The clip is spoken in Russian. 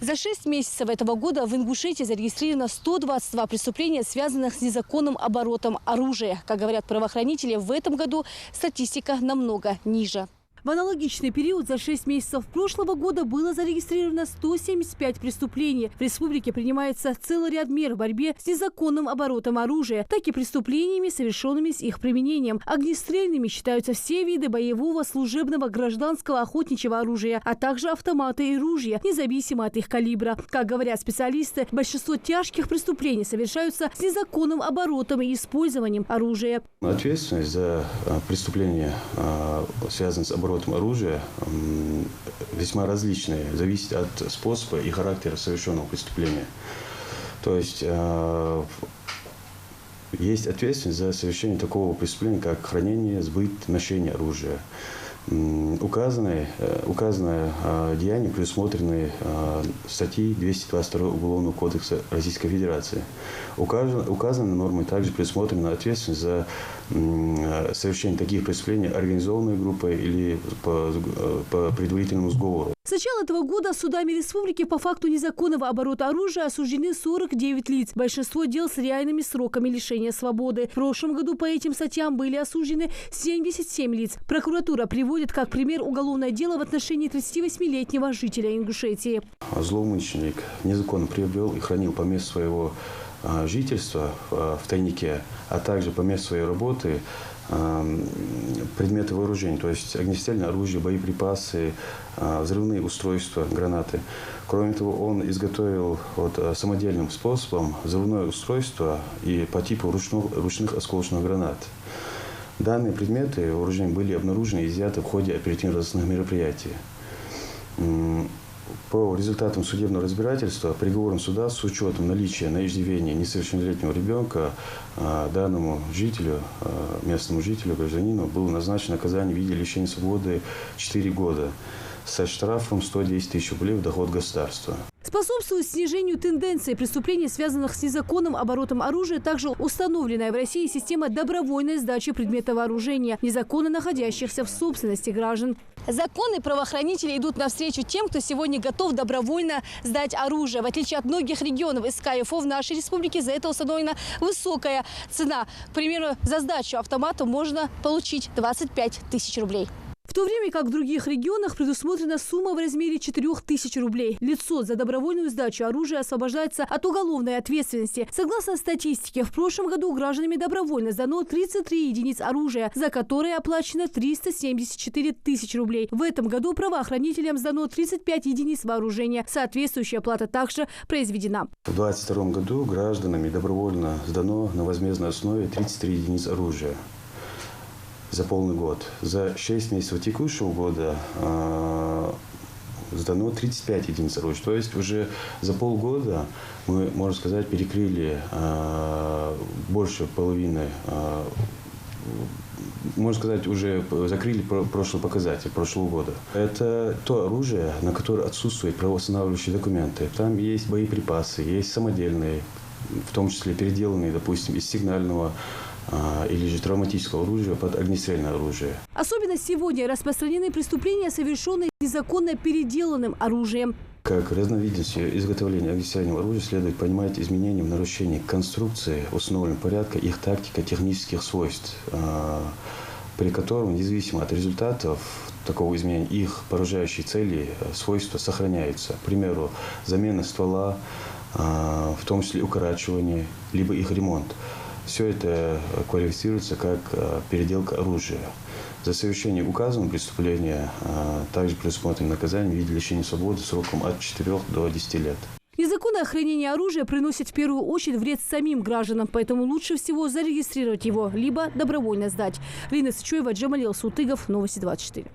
За 6 месяцев этого года в Ингушетии зарегистрировано 122 преступления, связанных с незаконным оборотом оружия. Как говорят правоохранители, в этом году статистика намного ниже. В аналогичный период за 6 месяцев прошлого года было зарегистрировано 175 преступлений. В республике принимается целый ряд мер в борьбе с незаконным оборотом оружия, так и преступлениями, совершенными с их применением. Огнестрельными считаются все виды боевого, служебного, гражданского, охотничьего оружия, а также автоматы и ружья, независимо от их калибра. Как говорят специалисты, большинство тяжких преступлений совершаются с незаконным оборотом и использованием оружия. Ответственность за преступления, связанные с оборотом оружия, весьма различные, зависит от способа и характера совершенного преступления. То есть есть ответственность за совершение такого преступления, как хранение, сбыт, ношение оружия. Указанное деяние предусмотрены статьей 222 Уголовного кодекса Российской Федерации. Указанной нормой также предусмотрена ответственность за совершение таких преступлений организованной группой или по предварительному сговору. С начала этого года судами республики по факту незаконного оборота оружия осуждены 49 лиц. Большинство дел с реальными сроками лишения свободы. В прошлом году по этим статьям были осуждены 77 лиц. Прокуратура приводит как пример уголовное дело в отношении 38-летнего жителя Ингушетии. Злоумышленник незаконно приобрел и хранил по месту своего жительства в тайнике, а также по месту своей работы предметы вооружения, то есть огнестрельное оружие, боеприпасы, взрывные устройства, гранаты. Кроме того, он изготовил самодельным способом взрывное устройство и по типу ручных осколочных гранат. Данные предметы вооружения были обнаружены и изъяты в ходе оперативно-розыскных мероприятий. По результатам судебного разбирательства приговором суда с учетом наличия на иждивении несовершеннолетнего ребенка данному жителю, местному жителю, гражданину, было назначено наказание в виде лишения свободы 4 года со штрафом 110 тысяч рублей в доход государства. Способствует снижению тенденции преступлений, связанных с незаконным оборотом оружия, также установленная в России система добровольной сдачи предметов вооружения, незаконно находящихся в собственности граждан. Законы правоохранители идут навстречу тем, кто сегодня готов добровольно сдать оружие. В отличие от многих регионов из КФО в нашей республике за это установлена высокая цена. К примеру, за сдачу автомата можно получить 25 тысяч рублей. В то время как в других регионах предусмотрена сумма в размере 4000 рублей. Лицо за добровольную сдачу оружия освобождается от уголовной ответственности. Согласно статистике, в прошлом году гражданами добровольно сдано 33 единиц оружия, за которые оплачено 374 тысячи рублей. В этом году правоохранителям сдано 35 единиц вооружения. Соответствующая плата также произведена. В 2022 году гражданами добровольно сдано на возмездной основе 33 единиц оружия за полный год. За 6 месяцев текущего года сдано 35 единиц оружия. То есть уже за полгода мы, можно сказать, перекрыли больше половины, можно сказать, уже закрыли прошлый показатель прошлого года. Это то оружие, на которое отсутствуют правоустанавливающие документы. Там есть боеприпасы, есть самодельные, в том числе переделанные, допустим, из сигнального или же травматического оружия под огнестрельное оружие. Особенно сегодня распространены преступления, совершенные незаконно переделанным оружием. Как разновидностью изготовления огнестрельного оружия следует понимать изменения в нарушении конструкции, установленного порядка, их тактико-технических свойств, при котором, независимо от результатов такого изменения, их поражающие цели, свойства сохраняются. К примеру, замена ствола, в том числе укорачивание, либо их ремонт. Все это квалифицируется как переделка оружия. За совершение указанного преступления также предусмотрено наказание в виде лишения свободы сроком от 4 до 10 лет. Незаконное хранение оружия приносит в первую очередь вред самим гражданам, поэтому лучше всего зарегистрировать его, либо добровольно сдать. Лина Сычуева, Джамалил Султыгов, Новости 24.